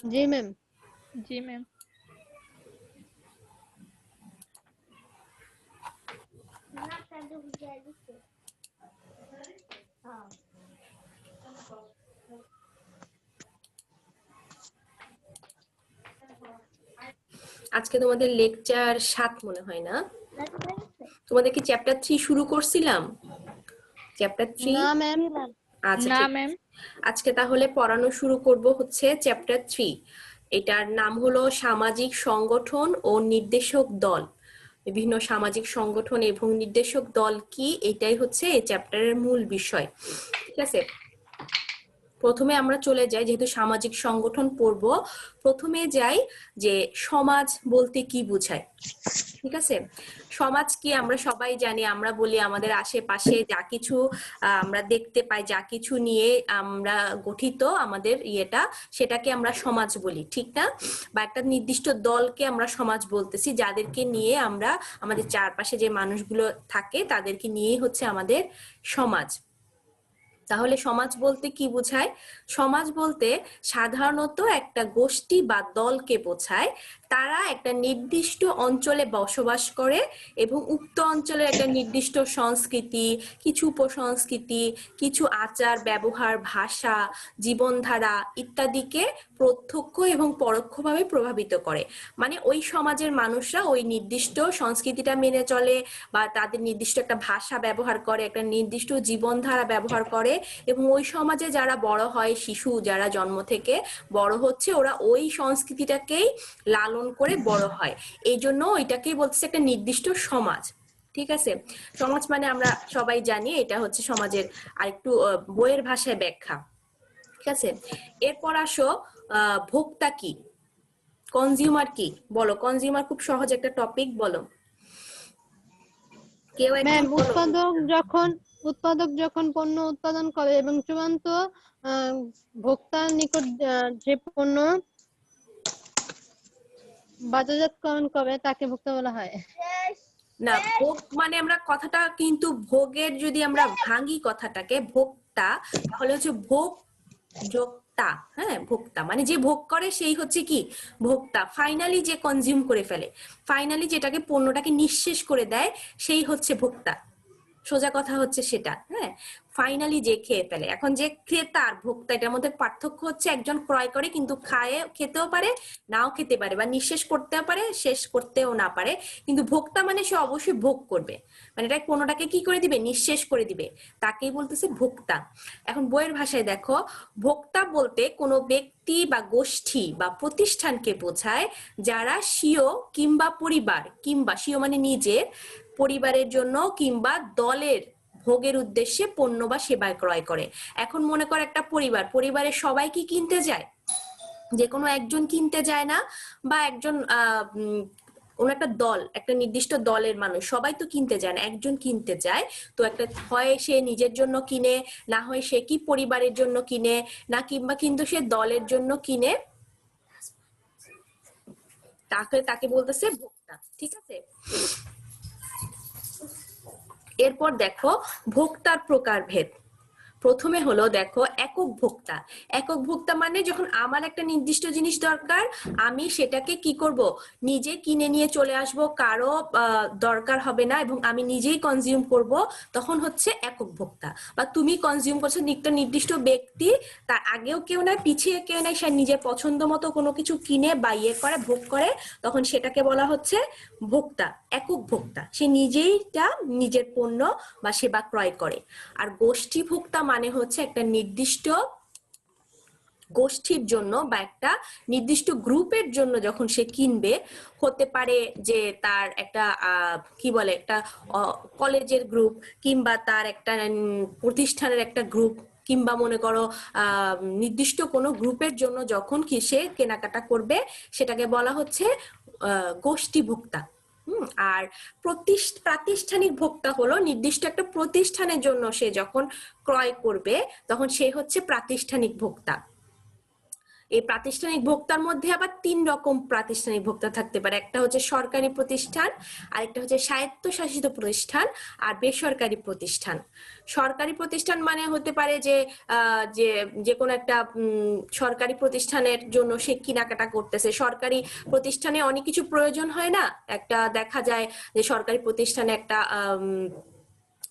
जी ma'am. जी ma'am. আজকে তোমাদের lecture 7 মনে হয় না? তোমাদের কি চ্যাপ্টার 3 শুরু করছিলাম? চ্যাপ্টার 3 না मैम। আচ্ছা না ঠিক ম্যাম। আজকে তাহলে পড়ানো শুরু করব হচ্ছে চ্যাপ্টার 3। এটার নাম হলো সামাজিক সংগঠন ও নির্দেশক দল। বিভিন্ন সামাজিক সংগঠন এবং নির্দেশক দল কি, এটাই হচ্ছে এই চ্যাপ্টারের মূল বিষয়। ঠিক আছে, প্রথমে আমরা চলে যাই, যেহেতু সামাজিক সংগঠন পড়ব, প্রথমে যাই যে সমাজ বলতে কি বোঝায়। ঠিক আছে, সমাজ কি আমরা সবাই জানি, আমরা বলি আমাদের আশেপাশে যা কিছু আমরা দেখতে পাই, যা কিছু নিয়ে আমরা গঠিত আমাদের ইয়েটা, সেটাকে আমরা সমাজ বলি, ঠিক না? বা একটা নির্দিষ্ট দলকে আমরা সমাজ বলতেছি, যাদেরকে নিয়ে আমরা আমাদের চারপাশে যে মানুষগুলো থাকে তাদেরকে নিয়েই হচ্ছে আমাদের সমাজ। তাহলে সমাজ বলতে কি বোঝায়? সমাজ বলতে সাধারণত একটা গোষ্ঠী বা দলকে বোঝায়। তারা একটা নির্দিষ্ট অঞ্চলে বসবাস করে এবং উক্ত অঞ্চলের একটা নির্দিষ্ট সংস্কৃতি, কিছু উপসংস্কৃতি, কিছু আচার ব্যবহার, ভাষা, জীবনধারা ইত্যাদিকে প্রত্যক্ষ এবং পরোক্ষভাবে প্রভাবিত করে। মানে ওই সমাজের মানুষরা ওই নির্দিষ্ট সংস্কৃতিটা মেনে চলে, বা তাদের নির্দিষ্ট একটা ভাষা ব্যবহার করে, একটা নির্দিষ্ট জীবনধারা ব্যবহার করে, এবং ওই সমাজে যারা বড় হয়, শিশু যারা জন্ম থেকে বড় হচ্ছে, ওরা ওই সংস্কৃতিটাকেই লালন করে বড় হয়। এই জন্য ওইটাকেই বলতেছে একটা নির্দিষ্ট সমাজ। ঠিক আছে, সমাজ মানে আমরা সবাই জানি এটা হচ্ছে সমাজের আরেকটু বইয়ের ভাষায় ব্যাখ্যা। ঠিক আছে, এরপর আসো ভোক্তা কি, কনজিউমার কি, বলো। কনজিউমার খুব সহজ একটা টপিক, বলো কেউ একজন ম্যাম বলো। উৎপাদক যখন পণ্য উৎপাদন করে এবং চূড়ান্ত ভোক্তার নিকট যে পণ্য বাজারজাতকরণ করে তাকে ভোক্তা বলা হয়। না, ভোগ মানে আমরা কথাটা কিন্তু ভোগের যদি আমরা ভাঙি কথাটাকে ভোক্তা, তাহলে হচ্ছে ভোগ যোক্তা। হ্যাঁ, ভোক্তা মানে যে ভোগ করে সেই হচ্ছে কি ভোক্তা। ফাইনালি যে কনজিউম করে ফেলে, ফাইনালি যেটাকে পণ্যটাকে নিঃশেষ করে দেয়, সেই হচ্ছে ভোক্তা। সোজা কথা হচ্ছে সেটা। হ্যাঁ, ফাইনালি যে খেয়ে ফেলে। এখন যে ক্রেতা আর ভোক্তা, এটার মধ্যে পার্থক্য হচ্ছে একজন ক্রয় করে কিন্তু খেতেও পারে, নাও খেতে পারে, বা নিঃশেষ করতেও পারে, শেষ করতেও না পারে। কিন্তু ভোক্তা মানে সে অবশ্যই ভোগ করবে, মানে এটা কোনোটাকে কি করে দিবে, নিঃশেষ করে দিবে, তাকেই বলতেছে ভোক্তা। এখন বইয়ের ভাষায় দেখো, ভোক্তা বলতে কোনো ব্যক্তি বা গোষ্ঠী বা প্রতিষ্ঠানকে বোঝায় যারা স্বীয় কিংবা পরিবার, কিংবা স্বীয় মানে নিজের, পরিবারের জন্য কিংবা দলের ভোগের উদ্দেশ্যে পণ্য বা সেবা ক্রয় করে। এখন মনে কর একটা পরিবারের সবাই কি কিনতে যায়? যে কোনো একজন কিনতে যায় না, বা একজন কোনো একটা দল, একটা নির্দিষ্ট দলের মানুষ সবাই তো কিনতে যায় না, একজন কিনতে যায়। তো একটা হয় সে নিজের জন্য কিনে, না হয় সে কি পরিবারের জন্য কিনে, না কিংবা কিন্তু সে দলের জন্য কিনে, তাকে বলতেছে ভোক্তা। ঠিক আছে, এরপর দেখো ভোক্তার প্রকারভেদ। প্রথমে হলো দেখো একক ভোক্তা। একক ভোক্তা মানে যখন আমার একটা নির্দিষ্ট জিনিস দরকার, আমি সেটাকে কি করব, নিজে কিনে নিয়ে চলে আসব, কারো দরকার হবে না, এবং আমি নিজেই কনজিউম করব, তখন হচ্ছে একক ভোক্তা। বা তুমি কনজিউম করছো, একটা নির্দিষ্ট ব্যক্তি, তার আগেও কেউ নাই পিছিয়ে কেউ নাই, সে নিজের পছন্দ মতো কোনো কিছু কিনে বা ইয়ে করে ভোগ করে, তখন সেটাকে বলা হচ্ছে ভোক্তা, একক ভোক্তা। সে নিজেইটা নিজের পণ্য বা সেবা ক্রয় করে। আর গোষ্ঠী ভোক্তা মানে হচ্ছে একটা নির্দিষ্ট গোষ্ঠীর জন্য বা একটা নির্দিষ্ট গ্রুপের জন্য যখন সে কিনবে, হতে পারে যে তার একটা কি বলে, একটা কলেজের গ্রুপ, কিংবা তার একটা প্রতিষ্ঠানের একটা গ্রুপ, কিংবা মনে করো নির্দিষ্ট কোনো গ্রুপের জন্য যখন কি সে কেনাকাটা করবে, সেটাকে বলা হচ্ছে গোষ্ঠী ভোক্তা। আর প্রাতিষ্ঠানিক ভোক্তা হলো নির্দিষ্ট একটা প্রতিষ্ঠানের জন্য সে যখন ক্রয় করবে, তখন সে হচ্ছে প্রাতিষ্ঠানিক ভোক্তা। এই প্রাতিষ্ঠানিক ভোক্তার মধ্যে আবার 3 রকম প্রাতিষ্ঠানিক ভোক্তা থাকতে পারে। একটা হচ্ছে সরকারি প্রতিষ্ঠান, আরেকটা হচ্ছে স্বায়ত্তশাসিত প্রতিষ্ঠান, আর বেসরকারি প্রতিষ্ঠান। সরকারি প্রতিষ্ঠান মানে হতে পারে যে যে যে কোনো একটা সরকারি প্রতিষ্ঠানের জন্য সে কেনাকাটা করতেছে। সরকারি প্রতিষ্ঠানে অনেক কিছু প্রয়োজন হয় না, একটা দেখা যায় যে সরকারি প্রতিষ্ঠানে একটা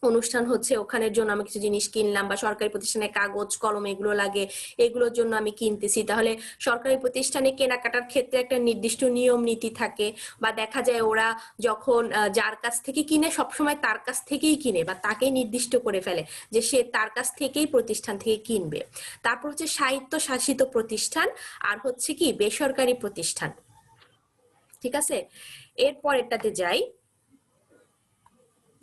অনুষ্ঠান হচ্ছে, ওখানের জন্য আমি কিছু জিনিস কিনলাম, বা সরকারি প্রতিষ্ঠানে কাগজ কলম এগুলো লাগে, এগুলোর জন্য আমি কিনতেছি। তাহলে সরকারি প্রতিষ্ঠানে কেনাকাটার ক্ষেত্রে একটা নির্দিষ্ট নিয়ম নীতি থাকে, বা দেখা যায় ওরা যখন যার কাছ থেকে কিনে সবসময় তার কাছ থেকেই কিনে, বা তাকে নির্দিষ্ট করে ফেলে যে সে তার কাছ থেকেই প্রতিষ্ঠান থেকে কিনবে। তারপর হচ্ছে স্বায়ত্তশাসিত প্রতিষ্ঠান, আর হচ্ছে কি বেসরকারি প্রতিষ্ঠান। ঠিক আছে, এরপরেরটাতে যাই।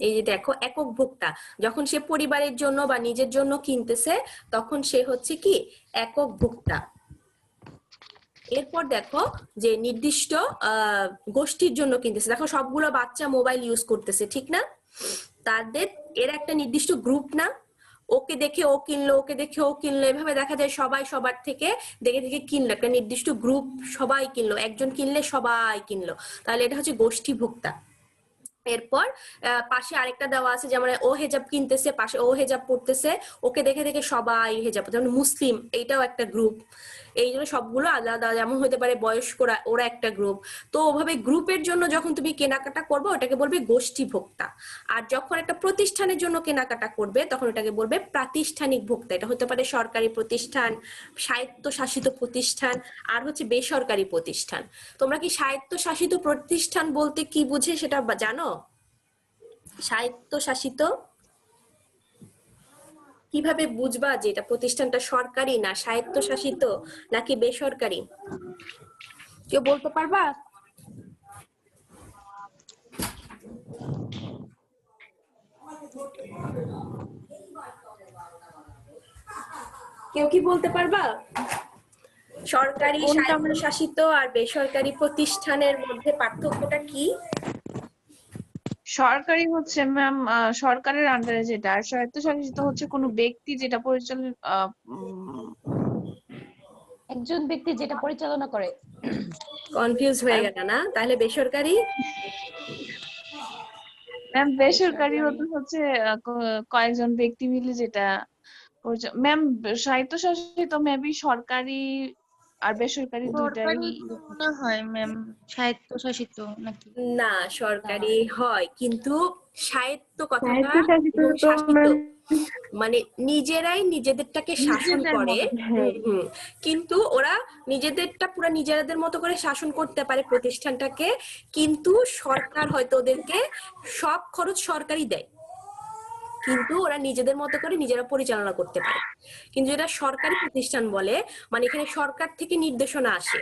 এই যে দেখো, একক ভোক্তা, যখন সে পরিবারের জন্য বা নিজের জন্য কিনতেছে তখন সে হচ্ছে কি একক ভোক্তা। এরপর দেখো যে নির্দিষ্ট গোষ্ঠীর জন্য কিনতেছে, দেখো সবগুলো বাচ্চা মোবাইল ইউজ করতেছে, ঠিক না? তাদের এর একটা নির্দিষ্ট গ্রুপ না, ওকে দেখে ও কিনলো, ওকে দেখে ও কিনলো, এভাবে দেখা যায় সবাই সবার থেকে দেখে দেখে কিনলো, একটা নির্দিষ্ট গ্রুপ সবাই কিনলো, একজন কিনলে সবাই কিনলো, তাহলে এটা হচ্ছে গোষ্ঠী ভোক্তা। এরপর পাশে আরেকটা দেওয়া আছে, যেমন ও হেজাব কিনতেছে, পাশে ও হেজাব পড়তেছে, ওকে দেখে দেখে সবাই হেজাব, যেমন মুসলিম, এইটাও একটা গ্রুপ। এই জন্য সবগুলো আলাদা, যেমন হতে পারে বয়স্করা, ওরা একটা গ্রুপ। তো ওভাবে গ্রুপের জন্য যখন তুমি কেনাকাটা করবে ওটাকে বলবে গোষ্ঠী ভোক্তা। আর যখন একটা প্রতিষ্ঠানের জন্য কেনাকাটা করবে তখন ওটাকে বলবে প্রাতিষ্ঠানিক ভোক্তা। এটা হতে পারে সরকারি প্রতিষ্ঠান, স্বায়ত্তশাসিত প্রতিষ্ঠান, আর হচ্ছে বেসরকারি প্রতিষ্ঠান। তোমরা কি স্বায়ত্তশাসিত প্রতিষ্ঠান বলতে কি বুঝে সেটা জানো? স্বায়ত্তশাসিত কিভাবে বুঝবা যে এটা প্রতিষ্ঠানটা সরকারি না স্বায়ত্তশাসিত নাকি বেসরকারি? কেউ বলতে পারবা? কেউ কি বলতে পারবা সরকারি, স্বায়ত্তশাসিত আর বেসরকারি প্রতিষ্ঠানের মধ্যে পার্থক্যটা কি? সরকারি হচ্ছে ম্যাম সরকারের আন্ডারে যেটা, আর স্বায়ত্তশাসিত হচ্ছে কোনো ব্যক্তি যেটা একজন ব্যক্তি যেটা পরিচালনা করে। কনফিউজ হয়ে গেল না? তাহলে বেসরকারি? ম্যাম বেসরকারি হচ্ছে কয়েকজন ব্যক্তি মিলে যেটা ম্যাম। স্বায়ত্তশাসিত মেবি সরকারি আর বেসরকারি দুইটাই মনে হয় ম্যাম স্বায়ত্তশাসিত নাকি? না, সরকারি হয়, কিন্তু স্বায়ত্ত কথাটা স্বায়ত্তশাসিত এবং তো শাসিত ম্যাম মানে নিজেরাই নিজেদেরটাকে শাসন নিজেদের করে। মতো, হ্যাঁ। কিন্তু ওরা নিজেদেরটা পুরো নিজেদের মতো করে শাসন করতে পারে প্রতিষ্ঠানটাকে, কিন্তু সরকার হয়তো ওদেরকে সব খরচ সরকারই দেয়, কিন্তু ওরা নিজেদের মতো করে নিজেরা পরিচালনা করতে পারে। কিন্তু এটা সরকারি প্রতিষ্ঠান বলে, মানে এখানে সরকার থেকে নির্দেশনা আসে,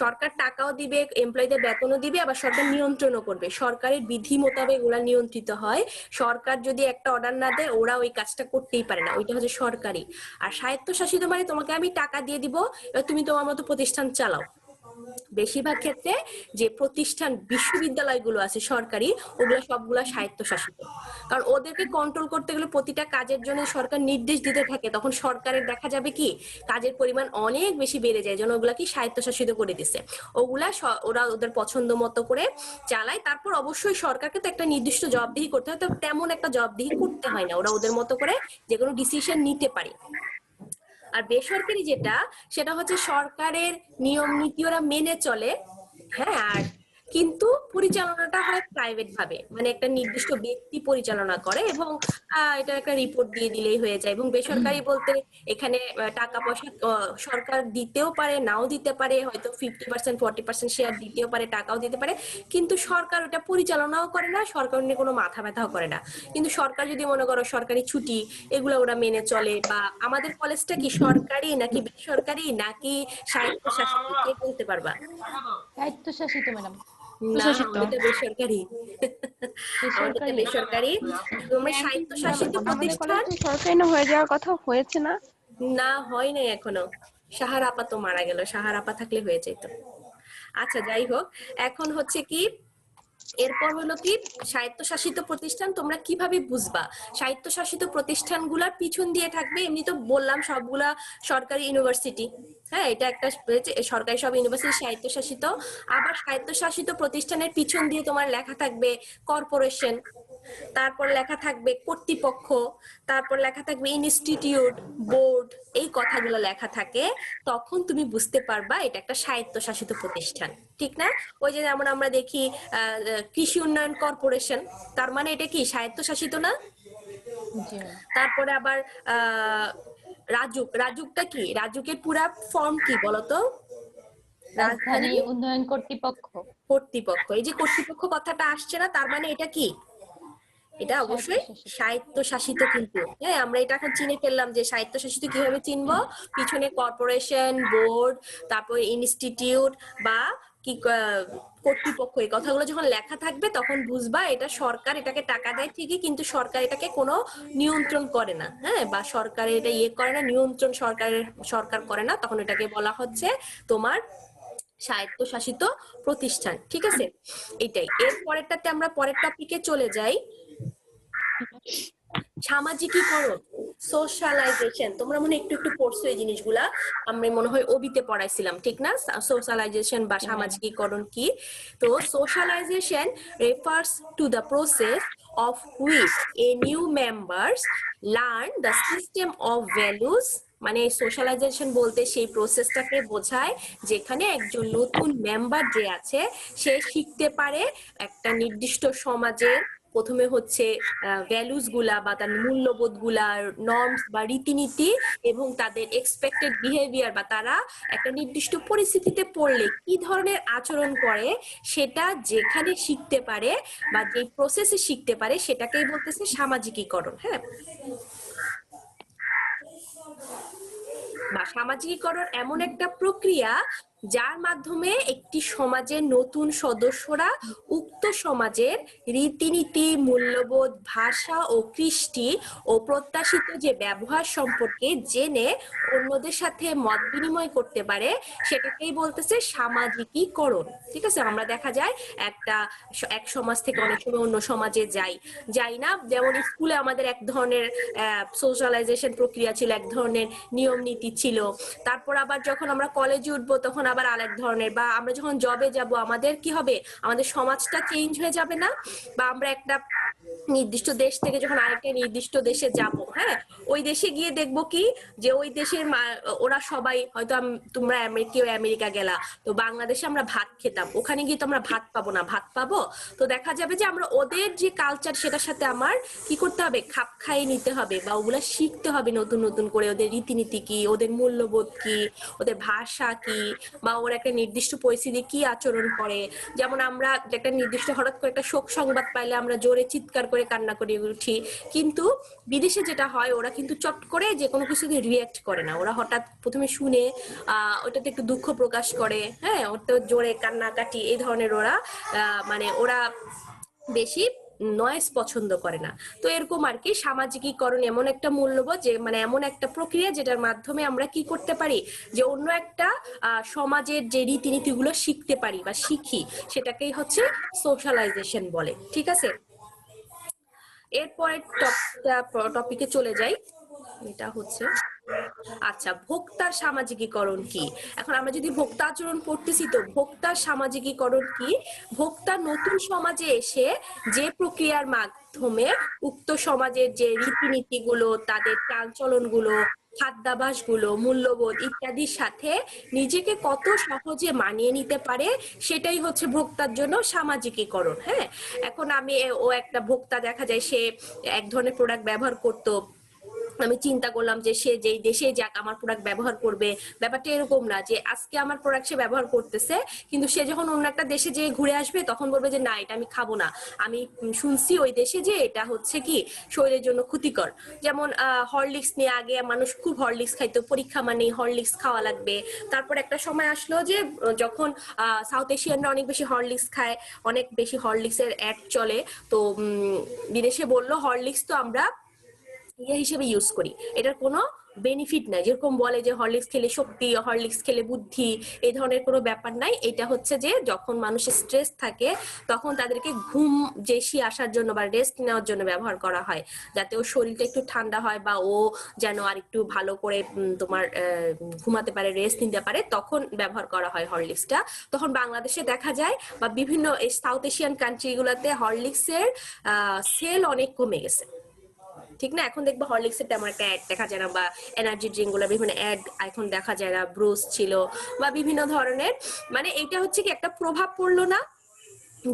সরকার টাকাও দিবে, এমপ্লয়ীদের বেতনও দিবে, আবার সরকার নিয়ন্ত্রণও করবে, সরকারের বিধি মোতাবেক ওরা নিয়ন্ত্রিত হয়। সরকার যদি একটা অর্ডার না দেয় ওরা ওই কাজটা করতেই পারে না, ওইটা হচ্ছে সরকারি। আর স্বায়ত্তশাসিত মানে তোমাকে আমি টাকা দিয়ে দিব, এবার তুমি তোমার মতো প্রতিষ্ঠান চালাও। বেশিরভাগ ক্ষেত্রে যে প্রতিষ্ঠান বিশ্ববিদ্যালয়গুলো আছে সরকারি, ওগুলো সবগুলা স্বায়ত্তশাসিত, কারণ ওদেরকে কন্ট্রোল করতে গেলে প্রতিটা কাজের জন্য সরকার নির্দেশ দিতে থাকে, তখন সরকারের দেখা যাবে কি কাজের পরিমাণ অনেক বেশি বেড়ে যায়, যেন ওগুলা কি স্বায়ত্তশাসিত করে দিছে। ওগুলা ওরা ওদের পছন্দ মতো করে চালায়। তারপর অবশ্যই সরকারকে তো একটা নির্দিষ্ট জবাবদিহি করতে হয়, তো তেমন একটা জবাবদিহি করতে হয় না, ওরা ওদের মতো করে যে কোনো ডিসিশন নিতে পারে। আর বেসরকারি যেটা, সেটা হচ্ছে সরকারের নিয়ম নীতি ওরা মেনে চলে, হ্যাঁ, আর কিন্তু পরিচালনাটা হয় প্রাইভেট ভাবে, মানে একটা নির্দিষ্ট ব্যক্তি পরিচালনা করে, এবং এটা একটা রিপোর্ট দিয়ে দিলেই হয়ে যায়। এবং বেসরকারি বলতে এখানে টাকা পয়সা সরকার দিতেও পারে, নাও দিতে পারে, হয়তো 50% 40% শেয়ার দিতেও পারে, টাকাও দিতে পারে, কিন্তু সরকার ওটা পরিচালনাও করে না, সরকার নিয়ে কোনো মাথা ব্যথাও করে না। কিন্তু সরকার যদি মনে করো সরকারি ছুটি এগুলো ওরা মেনে চলে। বা আমাদের কলেজটা কি সরকারি নাকি বেসরকারি নাকি স্বায়ত্তশাসিত, কে বলতে পারবা? স্বায়ত্তশাসিত ম্যাডাম। না, আমাদেরটা বেসরকারি, আমাদেরটা বেসরকারি। তোমরা স্বায়ত্তশাসিত আমাদের প্রতিষ্ঠান? কলেজে সরকারি না হয়ে যাওয়ার কথা হয়েছে না? না, হয় নাই এখনো। সাহার আপা তো মারা গেল, সাহার আপা থাকলে হয়ে যেত। আচ্ছা, যাই হোক, এখন হচ্ছে কি এরপর হলো কি স্বায়ত্তশাসিত প্রতিষ্ঠান, তোমরা কিভাবে বুঝবা স্বায়ত্তশাসিত প্রতিষ্ঠানগুলোর পিছন দিয়ে থাকবে, এমনি তো বললাম সবগুলা সরকারি ইউনিভার্সিটি, হ্যাঁ এটা একটা সরকারি সব ইউনিভার্সিটি স্বায়ত্তশাসিত। আবার স্বায়ত্তশাসিত প্রতিষ্ঠানের পিছন দিয়ে তোমার লেখা থাকবে কর্পোরেশন, তারপর লেখা থাকবে কর্তৃপক্ষ, তারপর লেখা থাকবে ইনস্টিটিউট, বোর্ড, এই কথাগুলো লেখা থাকে, তখন তুমি বুঝতে পারবা এটা একটা স্বায়ত্তশাসিত প্রতিষ্ঠান, ঠিক না? ওই যে যেমন আমরা দেখি কৃষি উন্নয়ন কর্পোরেশন, তার মানে এটা কি স্বায়ত্তশাসিত না? জি ম্যাম। তারপরে আবার রাজুক, রাজুকটা কি? রাজুকের পুরা ফর্ম কি বলতো? রাজধানী উন্নয়ন কর্তৃপক্ষ। কর্তৃপক্ষ। এই যে কর্তৃপক্ষ কথাটা আসছে না, তার মানে এটা কি? এটা অবশ্যই স্বায়ত্তশাসিত। কিন্তু হ্যাঁ আমরা এটা এখন চিনে ফেললাম যে স্বায়ত্তশাসিত কিভাবে চিনবো, পিছনে কর্পোরেশন, বোর্ড, তারপর ইনস্টিটিউট বা কি কর্তৃপক্ষ, এই কথাগুলো যখন লেখা থাকবে তখন বুঝবা এটা সরকার এটাকে টাকা দেয় ঠিকই, কিন্তু সরকার এটাকে কোনো নিয়ন্ত্রণ করে না, হ্যাঁ, বা সরকার এটা করে না, নিয়ন্ত্রণ সরকার করে না, তখন এটাকে বলা হচ্ছে তোমার স্বায়ত্তশাসিত প্রতিষ্ঠান, ঠিক আছে? এটাই। এর পরেরটাতে আমরা পরের টপিকে চলে যাই, সামাজিকীকরণ, সোশ্যালাইজেশন। তোমরা মনে হয় একটু একটু পড়ছো এই জিনিসগুলা, আমরা মনে হয় ওবিতে পড়াইছিলাম, ঠিক না? সোশ্যালাইজেশন বা সামাজিকীকরণ কি? তো socialisation refers to the process of which a new members learn the system of values, মানে সোশ্যালাইজেশন বলতে সেই প্রসেসটাকে বোঝায় যেখানে একজন নতুন মেম্বার যে আছে সে শিখতে পারে একটা নির্দিষ্ট সমাজের প্রথমে হচ্ছে ভ্যালুস গুলা বা তার মূল্যবোধ গুলা, নর্মস বা রীতিনীতি, এবং তাদের এক্সপেক্টেড বিহেভিয়ার বা তারা একটা নির্দিষ্ট পরিস্থিতিতে পড়লে কি ধরনের আচরণ করে সেটা যেখানে শিখতে পারে বা যে প্রসেসে শিখতে পারে সেটাকেই বলতেছে সামাজিকীকরণ। হ্যাঁ, বা সামাজিকীকরণ এমন একটা প্রক্রিয়া যার মাধ্যমে একটি সমাজের নতুন সদস্যরা উক্ত সমাজের রীতিনীতি, মূল্যবোধ, ভাষা ও কৃষ্টি ও প্রত্যাশিত যে ব্যবহার সম্পর্কে জেনে অন্যদের সাথে মত বিনিময় করতে পারে, সেটাকেই বলতেছে সামাজিকীকরণ, ঠিক আছে? আমরা দেখা যায় এক সমাজ থেকে অনেক সময় অন্য সমাজে যাই না, যেমন স্কুলে আমাদের এক ধরনের সোশ্যালাইজেশন প্রক্রিয়া ছিল, এক ধরনের নিয়ম নীতি ছিল, তারপর আবার যখন আমরা কলেজে উঠবো তখন আবার আরেক ধরনের, বা আমরা যখন জবে যাব আমাদের কি হবে, আমাদের সমাজটা চেঞ্জ হয়ে যাবে না? বা আমরা একটা নির্দিষ্ট দেশ থেকে যখন আরেকটা নির্দিষ্ট দেশে যাব, হ্যাঁ, ওই দেশে গিয়ে দেখবো কি যে ওই দেশের ওরা সবাই হয়তো তোমরা কেউ আমেরিকা গেলা, তো বাংলাদেশে আমরা ভাত খেতাম, ওখানে গিয়ে তো আমরা ভাত পাবো না, ভাত পাবো? তো দেখা যাবে যে আমরা ওদের যে কালচার সেটার সাথে আমার কি করতে হবে, খাপ খাইয়ে নিতে হবে, বা ওগুলা শিখতে হবে নতুন নতুন করে, ওদের রীতিনীতি কি, ওদের মূল্যবোধ কি, ওদের ভাষা কি, বা ওরা একটা নির্দিষ্ট পরিস্থিতি কি আচরণ করে। যেমন আমরা একটা নির্দিষ্ট হঠাৎ করে একটা শোক সংবাদ পাইলে আমরা জোরে চিৎকার করে কান্না করে উঠি, কিন্তু বিদেশে যেটা হয় ওরা কিন্তু চট করে যে কোনো কিছুতে রিয়্যাক্ট করে না, ওরা হঠাৎ প্রথমে শুনে ওটাতে একটু দুঃখ প্রকাশ করে, হ্যাঁ, ওটা জোরে কান্নাকাটি এই ধরনের ওরা মানে ওরা বেশি নয়েজ পছন্দ করে না। তো এরকম আর কি, সামাজিকীকরণ এমন একটা মূল্যবোধ যে মানে এমন একটা প্রক্রিয়া যেটার মাধ্যমে আমরা কি করতে পারি, যে অন্য একটা সমাজের যে রীতিনীতিগুলো শিখতে পারি বা শিখি, সেটাকেই হচ্ছে সোশ্যালাইজেশন বলে, ঠিক আছে? এরপরে টপিকে চলে যাই, এটা হচ্ছে আচ্ছা ভোক্তার সামাজিকীকরণ কি। এখন আমরা যদি ভোক্তা আচরণ পড়তেছি, তো ভোক্তার সামাজিকীকরণ কি? ভোক্তা নতুন সমাজে এসে যে প্রক্রিয়ার মাধ্যমে উক্ত সমাজের যে রীতিনীতিগুলো, তাদের চালচলনগুলো, খাদ্যাভ্যাসগুলো, মূল্যবোধ ইত্যাদির সাথে নিজেকে কত সহজে মানিয়ে নিতে পারে, সেটাই হচ্ছে ভোক্তার জন্য সামাজিকীকরণ। হ্যাঁ, এখন ও একটা ভোক্তা দেখা যায় সে এক ধরনের প্রোডাক্ট ব্যবহার করতো, আমি চিন্তা করলাম যে সে যেই দেশে যাক আমার প্রোডাক্ট ব্যবহার করবে। ব্যাপারটা এরকম না যে আজকে আমার প্রোডাক্ট সে ব্যবহার করতেছে, কিন্তু সে যখন অন্য একটা দেশে যেয়ে ঘুরে আসবে তখন বলবে যে না এটা আমি খাবো না, আমি শুনছি ওই দেশে যে এটা হচ্ছে কি শরীরের জন্য ক্ষতিকর। যেমন হরলিক্স নিয়ে আগে মানুষ খুব হরলিক্স খাইতো, পরীক্ষা মানেই হরলিক্স খাওয়া লাগবে। তারপর একটা সময় আসলো যে যখন সাউথ এশিয়ানরা অনেক বেশি হরলিক্স খায়, অনেক বেশি হরলিক্সের অ্যাড চলে, তো বিদেশে বললো হরলিক্স তো আমরা ইয়ে হিসেবে ইউজ করি, এটার কোনো বেনিফিট নাই। যেরকম বলে যে হরলিক্স খেলে শক্তি, হরলিক্স খেলে বুদ্ধি, এই ধরনের কোনো ব্যাপার নাই। এটা হচ্ছে যে যখন মানুষের স্ট্রেস থাকে তখন তাদেরকে ঘুম বেশি আসার জন্য বা রেস্ট নেওয়ার জন্য ব্যবহার করা হয়, যাতে ওর শরীরটা একটু ঠান্ডা হয় বা ও যেন আর একটু ভালো করে তোমার ঘুমাতে পারে, রেস্ট নিতে পারে, তখন ব্যবহার করা হয় হরলিক্সটা। তখন বাংলাদেশে দেখা যায় বা বিভিন্ন সাউথ এশিয়ান কান্ট্রিগুলোতে হরলিক্সের সেল অনেক কমে গেছে, ঠিক না? এখন দেখবো হরলিক্স এর তেমন একটা অ্যাড দেখা যায় না, বা এনার্জি ড্রিঙ্ক গুলো বিভিন্ন অ্যাড এখন দেখা যায় না, ব্রুস ছিল বা বিভিন্ন ধরনের। মানে এটা হচ্ছে কি একটা প্রভাব পড়লো না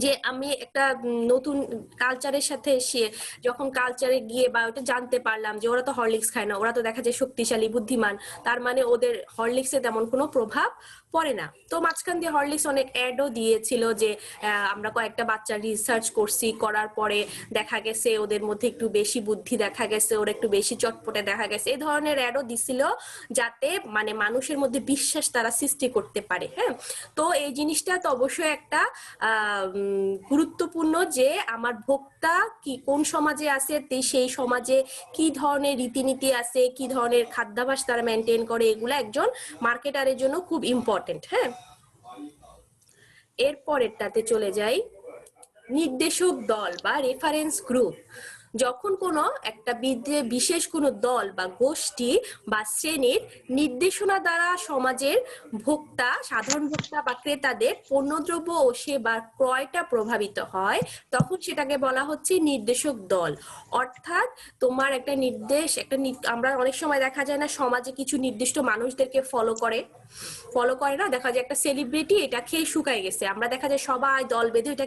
যে আমি একটা নতুন কালচারের সাথে এসে যখন কালচারে গিয়ে বা ওটা জানতে পারলাম যে ওরা তো হরলিক্স খায় না, ওরা তো দেখা যায় শক্তিশালী বুদ্ধিমান, তার মানে ওদের হরলিক্সে তেমন কোনো প্রভাব পড়ে না। তো মাঝখান দিয়ে হরলিক্স অনেক অ্যাডও দিয়েছিল যে আমরা কয়েকটা বাচ্চা রিসার্চ করছি, করার পরে দেখা গেছে ওদের মধ্যে একটু বেশি বুদ্ধি দেখা গেছে, ওরা একটু বেশি চটপটে দেখা গেছে, এই ধরনের অ্যাডও দিছিল যাতে মানে মানুষের মধ্যে বিশ্বাস তারা সৃষ্টি করতে পারে। হ্যাঁ, তো এই জিনিসটা তো অবশ্যই একটা গুরুত্বপূর্ণ যে আমার ভোক্তা কি কোন সমাজে আছে, সেই সমাজে কি ধরনের রীতিনীতি আছে, কি ধরনের খাদ্যাভ্যাস তারা মেনটেন করে, এগুলো একজন মার্কেটারের জন্য খুব ইম্পর্টেন্ট। হ্যাঁ, এরপরেরটাতে চলে যাই, নির্দেশক দল বা রেফারেন্স গ্রুপ। যখন কোনো একটা বিশেষ কোনো দল বা গোষ্ঠী বা শ্রেণীর নির্দেশনা দ্বারা সমাজের ভোক্তা, সাধারণ ভোক্তা বা ক্রেতাদের পণ্যদ্রব্য ও সেবার ক্রয়টা প্রভাবিত হয়, তখন সেটাকে বলা হচ্ছে নির্দেশক দল। অর্থাৎ তোমার একটা নির্দেশ, আমরা অনেক সময় দেখা যায় না সমাজে কিছু নির্দিষ্ট মানুষদেরকে ফলো করে না, দেখা যায় একটা সেলিব্রিটি এটা খেয়ে শুকায় গেছে, আমরা দেখা যায় সবাই দল বেঁধে এটা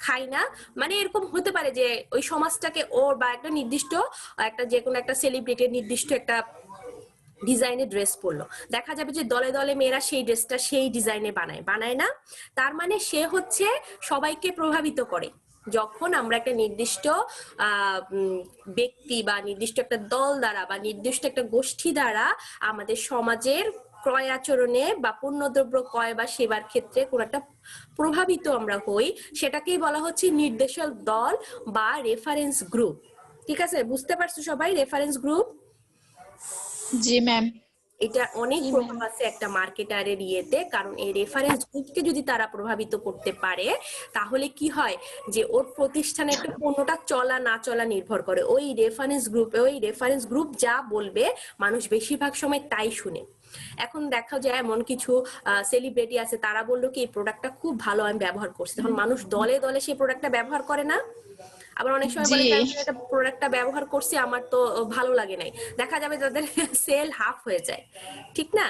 খাই না, মানে এরকম হতে পারে যে ওই সমাজটাকে ওর বা একটা নির্দিষ্ট একটা যে কোনো একটা সেলিব্রিটির নির্দিষ্ট একটা ডিজাইনের ড্রেস পরলো, দেখা যাবে যে দলে দলে মেয়েরা সেই ড্রেসটা সেই ডিজাইনে বানায় না, তার মানে সে হচ্ছে সবাইকে প্রভাবিত করে। যখন আমরা একটা নির্দিষ্ট ব্যক্তি বা নির্দিষ্ট একটা দল দ্বারা বা নির্দিষ্ট একটা গোষ্ঠী দ্বারা আমাদের সমাজের ক্রয় আচরণে বা পণ্যদ্রব্য ক্রয় বা সেবার ক্ষেত্রে কোন একটা প্রভাবিত আমরা হই, সেটাকেই বলা হচ্ছে নির্দেশক দল বা রেফারেন্স গ্রুপ। ঠিক আছে, বুঝতে পারছো সবাই রেফারেন্স গ্রুপ? জি ম্যাম। এটা অনেক প্রভাব আছে একটা মার্কেটারের ইয়েতে, কারণ এই রেফারেন্স গ্রুপকে যদি তারা প্রভাবিত করতে পারে তাহলে কি হয় যে ওর প্রতিষ্ঠানে একটা পণ্যটা চলা না চলা নির্ভর করে ওই রেফারেন্স গ্রুপ যা বলবে মানুষ বেশিরভাগ সময় তাই শুনে। এখন দেখা যায় এমন কিছু সেলিব্রিটি আছে, তারা বললো কি এই প্রোডাক্টটা খুব ভালো, আমি ব্যবহার করছি, তখন মানুষ দলে দলে সেই প্রোডাক্টটা ব্যবহার করে না। আবার অনেক সময় বলে একটা প্রোডাক্টটা ব্যবহার করছি আমার তো ভালো লাগে নাই, দেখা যাবে তাদের সেল হাফ হয়ে যায়, ঠিক না?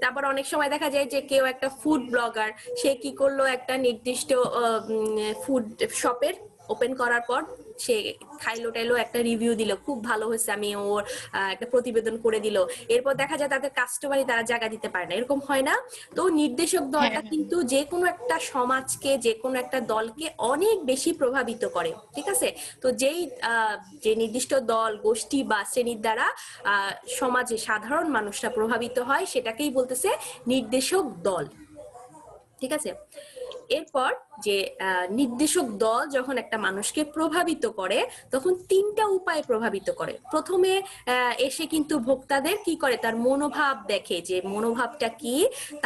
তারপর অনেক সময় দেখা যায় যে কেউ একটা ফুড ব্লগার, সে কি করলো একটা নির্দিষ্ট ফুড শপের ওপেন করার পর সে খাইলো টাইলো, একটা রিভিউ দিল খুব ভালো হয়েছে, আমি ওর একটা প্রতিবেদন করে দিল, এরপর দেখা যায় তাদের কাস্টমারই তারা জায়গা দিতে পারে না, এরকম হয় না? তো নির্দেশক দলটা কিন্তু যে কোনো একটা সমাজকে, যে কোনো একটা দলকে অনেক বেশি প্রভাবিত করে। ঠিক আছে, তো যে নির্দিষ্ট দল, গোষ্ঠী বা শ্রেণীর দ্বারা সমাজে সাধারণ মানুষরা প্রভাবিত হয় সেটাকেই বলতেছে নির্দেশক দল। ঠিক আছে, এরপর যে নির্দেশক দল যখন একটা মানুষকে প্রভাবিত করে তখন তিনটা উপায়ে প্রভাবিত করে। প্রথমে এসে কিন্তু ভোক্তাদের কি করে, তার মনোভাব দেখে যে মনোভাবটা কি,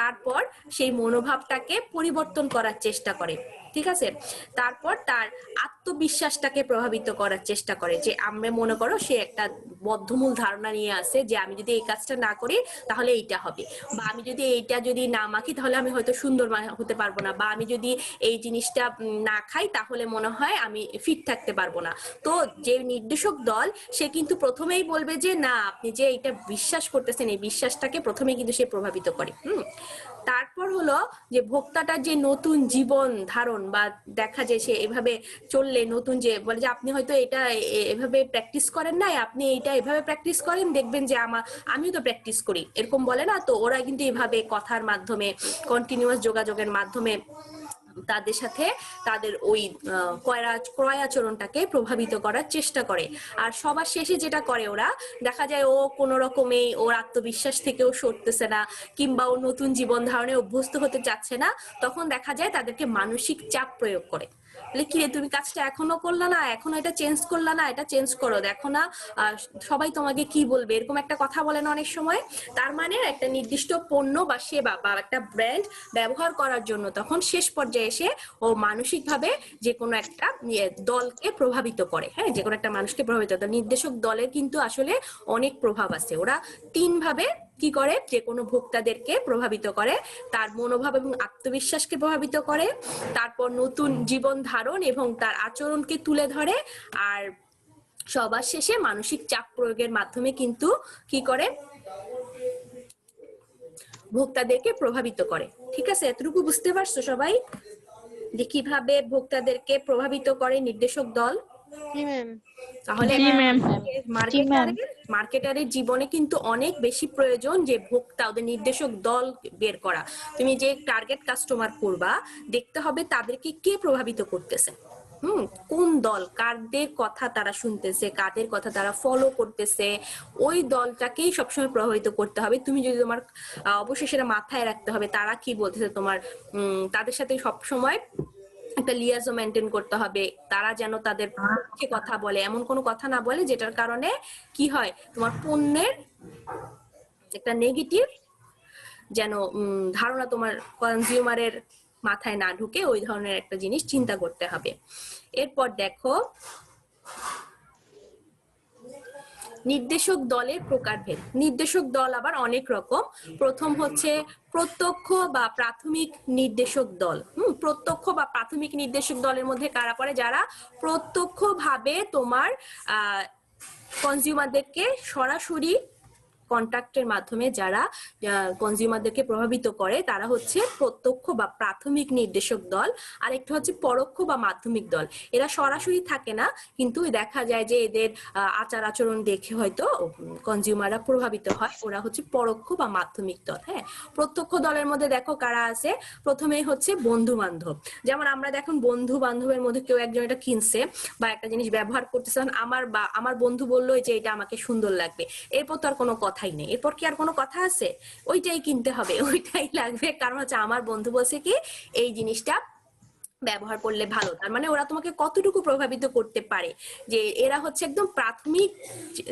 তারপর সেই মনোভাবটাকে পরিবর্তন করার চেষ্টা করে। ঠিক আছে, তারপর তার আত্মবিশ্বাসটাকে প্রভাবিত করার চেষ্টা করে, যে আমরা মনে করো সে একটা বদ্ধমূল ধারণা নিয়ে আসে যে আমি যদি এই কাজটা না করি তাহলে এইটা হবে, বা আমি যদি এইটা যদি না মাখি তাহলে আমি হয়তো সুন্দর হতে পারবো না, বা আমি যদি এই জিনিসটা না খাই তাহলে মনে হয় আমি ফিট থাকতে পারবো না। তো যে নির্দেশক দল সে কিন্তু প্রথমেই বলবে যে না, আপনি যে এটা বিশ্বাস করতেছেন এই বিশ্বাসটাকে প্রথমেই কিন্তু সে প্রভাবিত করে। তারপর হলো যে ভোক্তাটার যে নতুন জীবন ধারণ বা দেখা যায় সে এভাবে চললে নতুন, যে বলে যে আপনি হয়তো এটা এভাবে প্র্যাকটিস করেন নাই, আপনি এইটা এভাবে প্র্যাকটিস করেন, দেখবেন যে আমিও তো প্র্যাকটিস করি, এরকম বলে না? তো ওরা কিন্তু এভাবে কথার মাধ্যমে, কন্টিনিউয়াস যোগাযোগের মাধ্যমে তাদের সাথে তাদের ওই ক্রয় আচরণটাকে প্রভাবিত করার চেষ্টা করে। আর সবার শেষে যেটা করে ওরা, দেখা যায় ও কোনো রকমেই ওর আত্মবিশ্বাস থেকেও সরতেছে না, কিংবা ও নতুন জীবন ধারণে অভ্যস্ত হতে চাচ্ছে না, তখন দেখা যায় তাদেরকে মানসিক চাপ প্রয়োগ করে। বলে কি রে তুমি কাজটা এখনো করলা না, এখনো এটা চেঞ্জ করলা না, এটা চেঞ্জ করো, দেখো না সবাই তোমাকে কি বলবে, এরকম একটা কথা বলেন অনেক সময়। তার মানে একটা নির্দিষ্ট পণ্য বা সেবা বা একটা ব্র্যান্ড ব্যবহার করার জন্য তখন শেষ পর্যায়ে এসে ও মানসিকভাবে যে কোনো একটা দলকে প্রভাবিত করে। হ্যাঁ, যে কোনো একটা মানুষকে প্রভাবিত করে। নির্দেশক দলের কিন্তু আসলে অনেক প্রভাব আছে। ওরা 3 ভাবে কি করে, যে কোনো ভোক্তাদেরকে প্রভাবিত করে, তার মনোভাব এবং আত্মবিশ্বাসকে প্রভাবিত করে, তারপর নতুন জীবন ধারণ এবং তার আচরণকে তুলে ধরে, আর সবার শেষে মানসিক চাপ প্রয়োগের মাধ্যমে কিন্তু কি করে, ভোক্তাদেরকে প্রভাবিত করে। ঠিক আছে, এতটুকু বুঝতে পারছো সবাই যে কিভাবে ভোক্তাদেরকে প্রভাবিত করে নির্দেশক দল? জি ম্যাম। তাহলে জি ম্যাম। মার্কেটারের জীবনে কিন্তু অনেক বেশি প্রয়োজন যে ভোক্তা ওদের নির্দেশক দল বের করা। তুমি যে টার্গেট কাস্টমার করবা, দেখতে হবে তাদেরকে কে প্রভাবিত করতেছে, কোন দল, কাদের কথা তারা শুনতেছে, কাদের কথা তারা ফলো করতেছে, ওই দলটাকেই সবসময় প্রভাবিত করতে হবে। তুমি যদি তোমার অবশ্যই সেটা মাথায় রাখতে হবে তারা কি বলতেছে, তোমার তাদের সাথে সবসময় একটা লিয়াজও মেনটেন করতে হবে, তারা যেন তাদের পক্ষে কথা বলে, এমন কোনো কথা না বলে যেটার কারণে কি হয়, তোমার পণ্যের একটা নেগেটিভ যেন ধারণা তোমার কনজিউমারের মাথায় না ঢুকে, ওই ধরনের একটা জিনিস চিন্তা করতে হবে। এরপর দেখো নির্দেশক দলের প্রকারভেদ। নির্দেশক দল আবার অনেক রকম। প্রথম হচ্ছে প্রত্যক্ষ বা প্রাথমিক নির্দেশক দল। প্রত্যক্ষ বা প্রাথমিক নির্দেশক দলের মধ্যে কারা পড়ে? যারা প্রত্যক্ষভাবে তোমার কনজিউমারদেরকে সরাসরি কন্ট্রাক্টের মাধ্যমে যারা কনজিউমারদেরকে প্রভাবিত করে, তারা হচ্ছে প্রত্যক্ষ বা প্রাথমিক নির্দেশক দল। আর একটা হচ্ছে পরোক্ষ বা মাধ্যমিক দল। এরা সরাসরি থাকে না, কিন্তু দেখা যায় যে এদের আচার আচরণ দেখে হয়তো কনজিউমাররা প্রভাবিত হয়। ওরা হচ্ছে পরোক্ষ বা মাধ্যমিক দল। হ্যাঁ, প্রত্যক্ষ দলের মধ্যে দেখো কারা আছে। প্রথমেই হচ্ছে বন্ধু বান্ধব। যেমন আমরা দেখুন বন্ধু বান্ধবের মধ্যে কেউ একজন এটা কিনছে বা একটা জিনিস ব্যবহার করতেছে, আমার বন্ধু বললো যে এটা আমাকে সুন্দর লাগবে, এরপর তো আর কোনো কথাই নেই, এরপর কি আর কোনো কথা আছে? ওইটাই কিনতে হবে, ওইটাই লাগবে, কারণ হচ্ছে আমার বন্ধু বলছে কি এই জিনিসটা ব্যবহার করলে ভালো। তার মানে ওরা তোমাকে কতটুকু প্রভাবিত করতে পারে, যে এরা হচ্ছে একদম প্রাথমিক,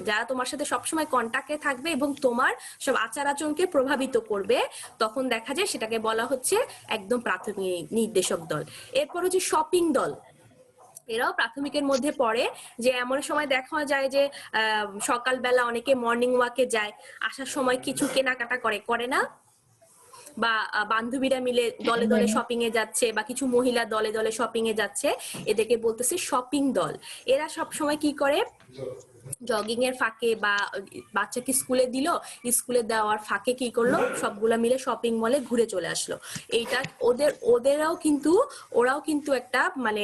যারা তোমার সাথে সবসময় কন্টাক্টে থাকবে এবং তোমার সব আচার আচরণকে প্রভাবিত করবে, তখন দেখা যায় সেটাকে বলা হচ্ছে একদম প্রাথমিক নির্দেশক দল। এরপর হচ্ছে শপিং দল। এরাও প্রাথমিকের মধ্যে পড়ে, যে এমন সময় দেখা যায় যে সকালবেলা অনেকে মর্নিং ওয়াকে যায়, আসার সময় কিছু কেনাকাটা করে না, বা বান্ধবীরা মিলে দলে দলে শপিং এ যাচ্ছে, বা কিছু মহিলা দলে দলে শপিং এ যাচ্ছে, এদেরকে বলতেছে শপিং দল। এরা সব সময় কি করে, জগিং এর ফাঁকে বা বাচ্চাকে স্কুলে দিল, স্কুলে দেওয়ার ফাঁকে কি করলো, সবগুলা মিলে শপিং মলে ঘুরে চলে আসলো। এইটা ওরাও কিন্তু একটা মানে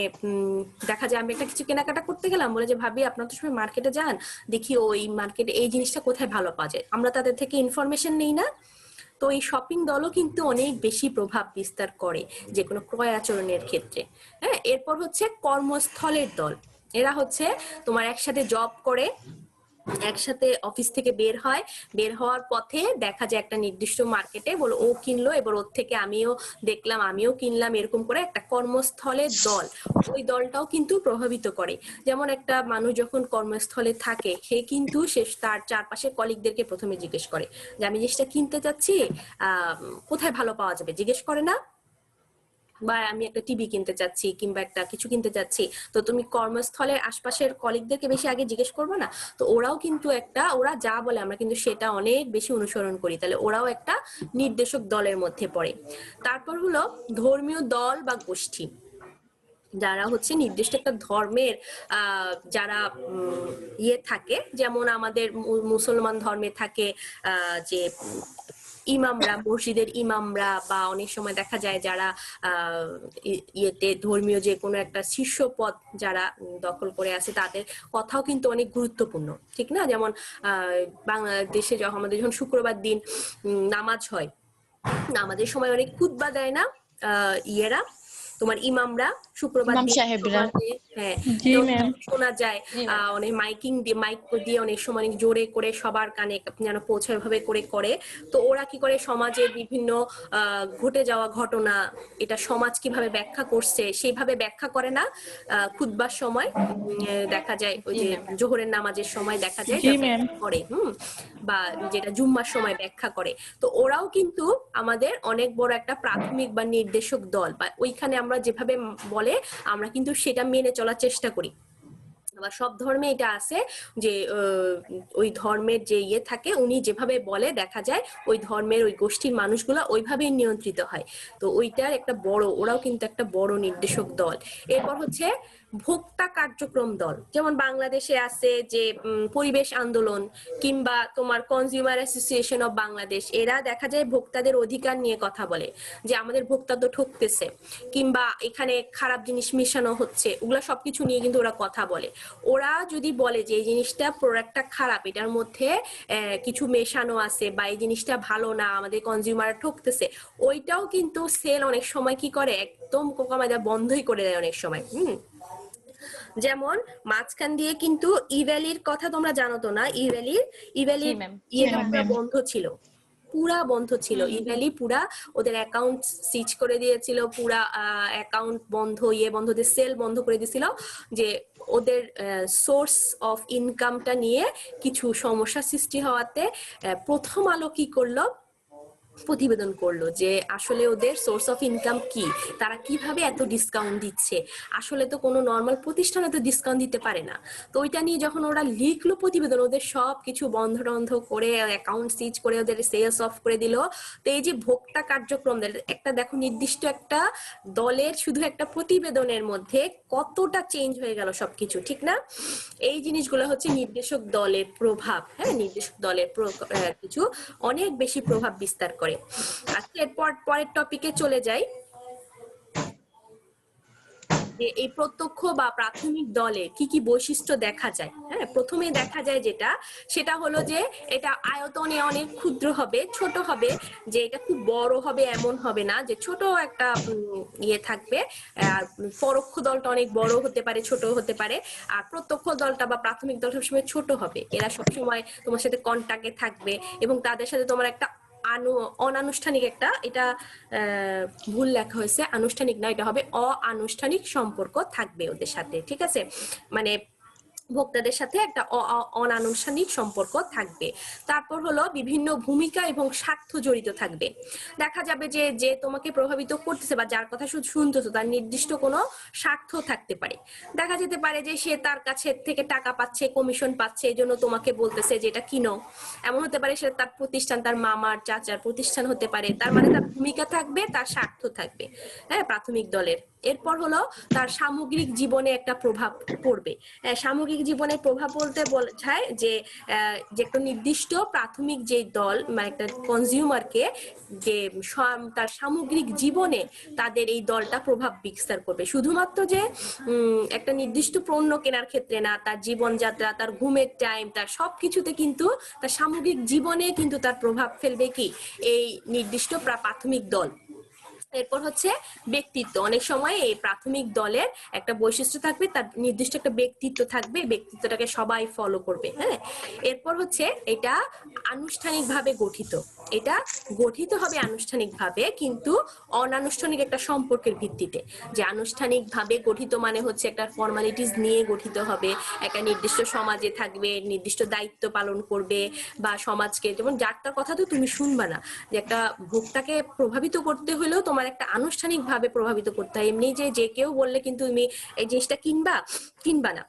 দেখা যায় আমি একটা কিছু কেনাকাটা করতে গেলাম, বলে যে ভাবি আপনার তো সবাই মার্কেটে যান, দেখি ওই মার্কেটে এই জিনিসটা কোথায় ভালো পাওয়া যায়, আমরা তাদের থেকে ইনফরমেশন নেই না। তো এই শপিং দলও কিন্তু অনেক বেশি প্রভাব বিস্তার করে যে কোনো ক্রয় আচরণের ক্ষেত্রে। হ্যাঁ, এরপর হচ্ছে কর্মস্থলের দল। এরা হচ্ছে তোমার একসাথে জব করে, একসাথে অফিস থেকে বের হওয়ার পথে দেখা যায় একটা নির্দিষ্ট মার্কেটে, বলো ও কিনলো, এবার ওর থেকে আমিও দেখলাম, আমিও কিনলাম, এরকম করে একটা কর্মস্থলের দল। ওই দলটাও কিন্তু প্রভাবিত করে। যেমন একটা মানুষ যখন কর্মস্থলে থাকে, সে কিন্তু তার চারপাশের কলিগদেরকে প্রথমে জিজ্ঞেস করে যে আমি জিনিসটা কিনতে চাচ্ছি, কোথায় ভালো পাওয়া যাবে, জিজ্ঞেস করে না? বা আমি একটা টিভি কিনতে চাচ্ছি কিংবা একটা কিছু কিনতে চাচ্ছি, তো তুমি কর্মস্থলের আশপাশের কলিগদেরকে বেশি আগে জিজ্ঞেস করবে না? তো ওরাও কিন্তু ওরা যা বলে আমরা কিন্তু সেটা অনেক বেশি অনুসরণ করি, তাহলে ওরাও একটা নির্দেশক দলের মধ্যে পড়ে। তারপর হলো ধর্মীয় দল বা গোষ্ঠী, যারা হচ্ছে নির্দিষ্ট একটা ধর্মের যারা থাকে, যেমন আমাদের মুসলমান ধর্মে থাকে যে ইমামরা, মসজিদের ইমামরা, বা অনেক সময় দেখা যায় যারা ইয়েতে ধর্মীয় যে কোনো একটা শীর্ষ পদ যারা দখল করে আছে, তাদের কথাও কিন্তু অনেক গুরুত্বপূর্ণ, ঠিক না? যেমন বাংলাদেশে আমাদের যখন শুক্রবার দিন নামাজ হয়, নামাজের সময় অনেক খুতবা দেয় না ইয়েরা, তোমার ইমামরা শুক্রবার ইমাম দিন সাহেবরা। সমাজে, হ্যাঁ, জি তো ম্যাম। শোনা যায় জি ম্যাম। অনেক মাইক দিয়ে অনেক সময় অনেক জোরে করে সবার কানে যেন পৌঁছায় ভাবে করে। তো ওরা কি করে সমাজের বিভিন্ন ঘটে যাওয়া ঘটনা, এটা সমাজ কিভাবে ব্যাখ্যা করছে সেইভাবে ব্যাখ্যা করে না, খুতবার সময় দেখা যায় ওই জি যে ম্যাম। জোহরের নামাজের সময় দেখা যায় জি এটা ম্যাম। ব্যাখ্যা করে, বা যেটা জুম্মার সময় ব্যাখ্যা করে। তো ওরাও কিন্তু আমাদের অনেক বড় একটা প্রাথমিক বা নির্দেশক দল, বা ওইখানে আমরা যেভাবে বলে আমরা কিন্তু সেটা মেনে চলার চেষ্টা করি। আবার সব ধর্মে এটা আছে যে ওই ধর্মের যে ইয়ে থাকে উনি যেভাবে বলে দেখা যায় ওই ধর্মের ওই গোষ্ঠীর মানুষগুলা ওইভাবেই নিয়ন্ত্রিত হয়। তো ওইটার একটা বড়, ওরাও কিন্তু একটা বড় নির্দেশক দল। এরপর হচ্ছে ভোক্তা কার্যক্রম দল, যেমন বাংলাদেশে আছে যে পরিবেশ আন্দোলন কিংবা তোমার কনজিউমার অ্যাসোসিয়েশন অফ বাংলাদেশ, এরা দেখা যায় ভোক্তাদের অধিকার নিয়ে কথা বলে যে আমাদের ভোক্তা তো ঠকতেছে কিংবা এখানে খারাপ জিনিস মিশানো হচ্ছে, ওগুলা সবকিছু নিয়ে কিন্তু ওরা কথা বলে। ওরা যদি বলে যে এই জিনিসটা প্রোডাক্টটা খারাপ, এটার মধ্যে কিছু মেশানো আছে বা এই জিনিসটা ভালো না, আমাদের কনজিউমার ঠকতেছে, ওইটাও কিন্তু সেল অনেক সময় কি করে একদম কোকামাদা বন্ধই করে দেয় অনেক সময়। যেমন মাঝখান দিয়ে কিন্তু ইভ্যালির কথা তোমরা জানো তো না, ইভ্যালির ম্যাম। ইয়েটা হ্যাঁ, পুরো ম্যাম। বন্ধ ছিল, পুরা বন্ধ ছিল। ইভ্যালি পুরা ওদের অ্যাকাউন্ট সিজ করে দিয়েছিল, পুরা অ্যাকাউন্ট বন্ধ, বন্ধ, সেল বন্ধ করে দিয়েছিল, যে ওদের সোর্স অফ ইনকামটা নিয়ে কিছু সমস্যা সৃষ্টি হওয়াতে প্রথম আলো কি করলো, প্রতিবেদন করলো যে আসলে ওদের সোর্স অফ ইনকাম কি, তারা কিভাবে এত ডিসকাউন্ট দিচ্ছে, আসলে তো কোনো নর্মাল প্রতিষ্ঠান এত ডিসকাউন্ট দিতে পারে না। তো ওইটা নিয়ে যখন ওরা লিখলো প্রতিবেদন, ওদের সব কিছু বন্ধ করে অ্যাকাউন্ট সিজ করে ওদের সেলস অফ করে দিল। তো এই যে ভোক্তা কার্যক্রম একটা দেখো, নির্দিষ্ট একটা দলের শুধু একটা প্রতিবেদনের মধ্যে কতটা চেঞ্জ হয়ে গেল সবকিছু, ঠিক না? এই জিনিসগুলো হচ্ছে নির্দেশক দলের প্রভাব। হ্যাঁ, নির্দেশক দলের কিছু অনেক বেশি প্রভাব বিস্তার করে। আচ্ছা, এরপর পরের টপিকে চলে যাই, যে এই প্রত্যক্ষ বা প্রাথমিক দলে কি কি বৈশিষ্ট্য দেখা যায়। হ্যাঁ, প্রথমে দেখা যায় যেটা, সেটা হলো যে এটা আয়তনে অনেক ক্ষুদ্র হবে, ছোট হবে, যে এটা খুব বড় হবে এমন হবে না, যে ছোট একটা ইয়ে থাকবে। পরোক্ষ দলটা অনেক বড় হতে পারে, ছোট হতে পারে, আর প্রত্যক্ষ দলটা বা প্রাথমিক দল সবসময় ছোট হবে। এরা সবসময় তোমার সাথে কন্টাক্টে থাকবে এবং তাদের সাথে তোমার একটা অনানুষ্ঠানিক একটা, এটা ভুল লেখা হয়েছে, আনুষ্ঠানিক না, এটা হবে অনানুষ্ঠানিক সম্পর্ক থাকবে ওদের সাথে, ঠিক আছে? মানে ভোক্তাদের সাথে একটা অনানুষ্ঠানিক সম্পর্ক থাকবে। তারপর হলো বিভিন্ন ভূমিকা এবং স্বার্থ জড়িত থাকবে। দেখা যাবে যে যে তোমাকে প্রভাবিত করতেছে বা যার কথা শুনতেছো তার নির্দিষ্ট কোনো স্বার্থ থাকতে পারে। দেখা যেতে পারে যে সে তার কাছে থেকে টাকা পাচ্ছে, কমিশন পাচ্ছে, এই জন্য তোমাকে বলতেছে যে এটা কিনো। এমন হতে পারে সে তার প্রতিষ্ঠান, তার মামার চাচার প্রতিষ্ঠান হতে পারে। তার মানে তার ভূমিকা থাকবে, তার স্বার্থ থাকবে, হ্যাঁ, প্রাথমিক দলের। এরপর হলো তার সামগ্রিক জীবনে একটা প্রভাব পড়বে। সামগ্রিক জীবনে প্রভাব বলতে বোঝায় যে একটা নির্দিষ্ট প্রাথমিক যে দল, মানে একটা কনজিউমারকে যে তার সামগ্রিক জীবনে তাদের এই দলটা প্রভাব বিস্তার করবে। শুধুমাত্র যে একটা নির্দিষ্ট পণ্য কেনার ক্ষেত্রে না, তার জীবনযাত্রা, তার ঘুমের টাইম, তার সবকিছুতে কিন্তু তার সামগ্রিক জীবনে কিন্তু তার প্রভাব ফেলবে কি এই নির্দিষ্ট প্রাথমিক দল। এরপর হচ্ছে ব্যক্তিত্ব। অনেক সময় এই প্রাথমিক দলের একটা বৈশিষ্ট্য থাকবে, তার নির্দিষ্ট একটা ব্যক্তিত্ব থাকবে, ব্যক্তিত্বটাকে সবাই ফলো করবে। হ্যাঁ, এরপর হচ্ছে এটা আনুষ্ঠানিকভাবে গঠিত, এটা গঠিত হবে আনুষ্ঠানিকভাবে, কিন্তু অনানুষ্ঠানিক একটা সম্পর্কের ভিত্তিতে। যে আনুষ্ঠানিকভাবে গঠিত মানে হচ্ছে একটা ফর্মালিটিস নিয়ে গঠিত হবে, একটা নির্দিষ্ট সমাজে থাকবে, নির্দিষ্ট দায়িত্ব পালন করবে, বা সমাজকে, যেমন যার তার কথা তো তুমি শুনবা না, যে একটা ভোক্তাকে প্রভাবিত করতে হলেও তোমার একটা আনুষ্ঠানিক ভাবে প্রভাবিত করতে হয়। এমনি যে কেউ বললে কিন্তু তুমি এই জিনিসটা কিনবা না।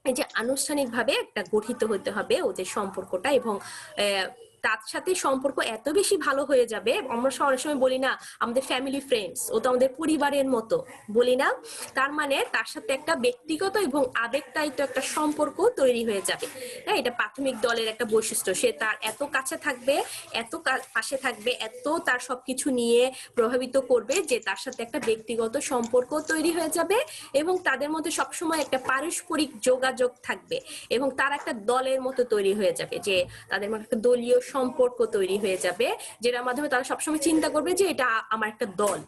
এই যে আনুষ্ঠানিক ভাবে একটা গঠিত হতে হবে ওদের সম্পর্কটা, এবং তার সাথে সম্পর্ক এত বেশি ভালো হয়ে যাবে। আমরা অনেক সময় বলি না আমাদের ফ্যামিলি ফ্রেন্ডস, ও তো আমাদের পরিবারের মতো, বলি না? তার মানে তার সাথে একটা ব্যক্তিগত এবং আবেগতায়িত একটা সম্পর্ক তৈরি হয়ে যাবে। হ্যাঁ, এটা প্রাথমিক দলের একটা বৈশিষ্ট্য। সে তার এত কাছে থাকবে, এত পাশে থাকবে, এত তার সবকিছু নিয়ে প্রভাবিত করবে যে তার সাথে একটা ব্যক্তিগত সম্পর্ক তৈরি হয়ে যাবে, এবং তাদের মধ্যে সবসময় একটা পারস্পরিক যোগাযোগ থাকবে, এবং তার একটা দলের মতো তৈরি হয়ে যাবে, যে তাদের মধ্যে একটা দলীয় সম্পর্ক তৈরি হয়ে যাবে, যেটার মাধ্যমে তারা সবসময় চিন্তা করবে যে এটা আমার একটা দল।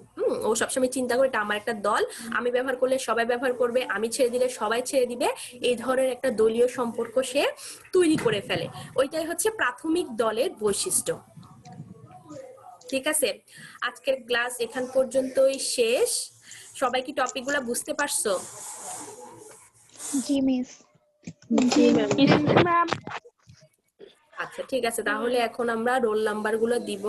ও সবসময় চিন্তা করে এটা আমার একটা দল, আমি ব্যবহার করলে সবাই ব্যবহার করবে, আমি ছেড়ে দিলে সবাই ছেড়ে দিবে, এই ধরনের একটা দলীয় সম্পর্ক সে তৈরি করে ফেলে। ওইটাই হচ্ছে প্রাথমিক দলের বৈশিষ্ট্য। ঠিক আছে, আজকের ক্লাস এখান পর্যন্তই শেষ। সবাই কি টপিকগুলো বুঝতে পারছো? জি মিস। জি ম্যাম। আচ্ছা ঠিক আছে, তাহলে এখন আমরা রোল নাম্বার গুলো দিব।